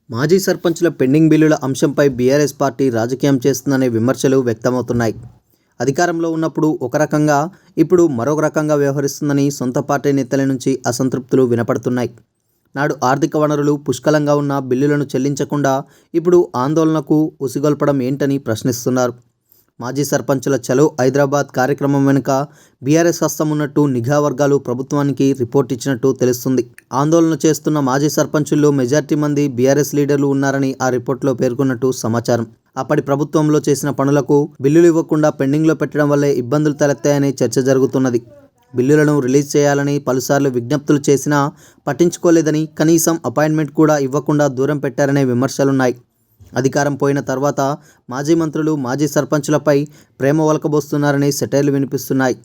మాజీ సర్పంచుల పెండింగ్ బిల్లుల అంశంపై బీఆర్ఎస్ పార్టీ రాజకీయం చేస్తుందనే విమర్శలు వ్యక్తమవుతున్నాయి. అధికారంలో ఉన్నప్పుడు ఒక రకంగా, ఇప్పుడు మరొక రకంగా వ్యవహరిస్తుందని సొంత పార్టీ నేతల నుంచి అసంతృప్తులు వినపడుతున్నాయి. నాడు ఆర్థిక వనరులు పుష్కలంగా ఉన్న బిల్లులను చెల్లించకుండా ఇప్పుడు ఆందోళనకు ఉసిగొల్పడం ఏంటని ప్రశ్నిస్తున్నారు. మాజీ సర్పంచుల చలో హైదరాబాద్ కార్యక్రమం వెనుక బీఆర్ఎస్ హస్తం ఉన్నట్టు నిఘా వర్గాలు ప్రభుత్వానికి రిపోర్ట్ ఇచ్చినట్టు తెలుస్తుంది. ఆందోళన చేస్తున్న మాజీ సర్పంచుల్లో మెజార్టీ మంది బీఆర్ఎస్ లీడర్లు ఉన్నారని ఆ రిపోర్ట్లో పేర్కొన్నట్టు సమాచారం. అప్పటి ప్రభుత్వంలో చేసిన పనులకు బిల్లులు ఇవ్వకుండా పెండింగ్లో పెట్టడం వల్లే ఇబ్బందులు తలెత్తాయని చర్చ జరుగుతున్నది. బిల్లులను రిలీజ్ చేయాలని పలుసార్లు విజ్ఞప్తులు చేసినా పట్టించుకోలేదని, కనీసం అపాయింట్మెంట్ కూడా ఇవ్వకుండా దూరం పెట్టారనే విమర్శలున్నాయి. అధికారం పోయిన తర్వాత మాజీ మంత్రులు మాజీ సర్పంచులపై ప్రేమ ఒలకబోస్తున్నారని సెటైర్లు వినిపిస్తున్నాయి.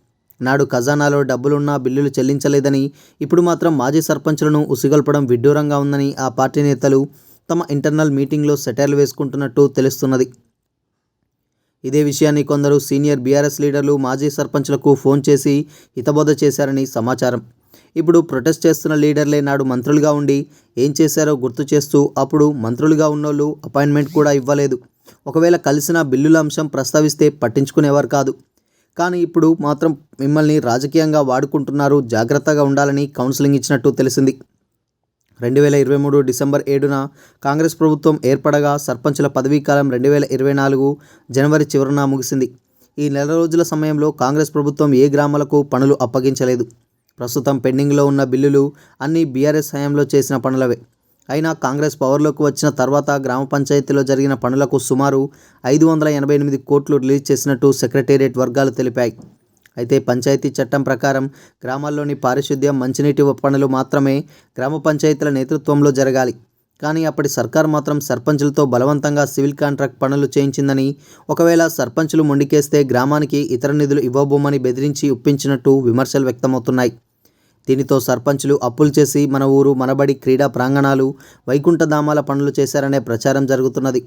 నాడు ఖజానాలో డబ్బులున్నా బిల్లులు చెల్లించలేదని, ఇప్పుడు మాత్రం మాజీ సర్పంచులను ఉసిగొల్పడం విడ్డూరంగా ఉందని ఆ పార్టీ నేతలు తమ ఇంటర్నల్ మీటింగ్లో సెటైర్లు వేసుకుంటున్నట్టు తెలుస్తున్నది. ఇదే విషయాన్ని కొందరు సీనియర్ బీఆర్ఎస్ లీడర్లు మాజీ సర్పంచులకు ఫోన్ చేసి హితబోధ చేశారని సమాచారం. ఇప్పుడు ప్రొటెస్ట్ చేస్తున్న లీడర్లే నాడు మంత్రులుగా ఉండి ఏం చేశారో గుర్తు చేస్తూ, అప్పుడు మంత్రులుగా ఉన్నోళ్ళు అపాయింట్మెంట్ కూడా ఇవ్వలేదు, ఒకవేళ కలిసిన బిల్లుల అంశం ప్రస్తావిస్తే పట్టించుకునేవారు కాదు, కానీ ఇప్పుడు మాత్రం మిమ్మల్ని రాజకీయంగా వాడుకుంటున్నారు, జాగ్రత్తగా ఉండాలని కౌన్సిలింగ్ ఇచ్చినట్టు తెలిసింది. 2023 డిసెంబర్ 7న కాంగ్రెస్ ప్రభుత్వం ఏర్పడగా సర్పంచుల పదవీకాలం 2024 జనవరి చివరన ముగిసింది. ఈ నెల రోజుల సమయంలో కాంగ్రెస్ ప్రభుత్వం ఏ గ్రామాలకు పనులు అప్పగించలేదు. ప్రస్తుతం పెండింగ్లో ఉన్న బిల్లులు అన్నీ బీఆర్ఎస్ హయాంలో చేసిన పనులవే. అయినా కాంగ్రెస్ పవర్లోకి వచ్చిన తర్వాత గ్రామ పంచాయతీలో జరిగిన పనులకు సుమారు 588 కోట్లు రిలీజ్ చేసినట్టు సెక్రటేరియట్ వర్గాలు తెలిపాయి. అయితే పంచాయతీ చట్టం ప్రకారం గ్రామాల్లోని పారిశుద్ధ్యం, మంచినీటి పనులు మాత్రమే గ్రామ పంచాయతీల నేతృత్వంలో జరగాలి. కానీ అప్పటి సర్కార్ మాత్రం సర్పంచులతో బలవంతంగా సివిల్ కాంట్రాక్ట్ పనులు చేయించిందని, ఒకవేళ సర్పంచులు మొండికేస్తే గ్రామానికి ఇతర నిధులు ఇవ్వబోమని బెదిరించి ఒప్పించినట్టు విమర్శలు వ్యక్తమవుతున్నాయి. దీనితో సర్పంచులు అప్పులు చేసి మన ఊరు మనబడి క్రీడా ప్రాంగణాలు, వైకుంఠధామాల పనులు చేశారనే ప్రచారం జరుగుతున్నది.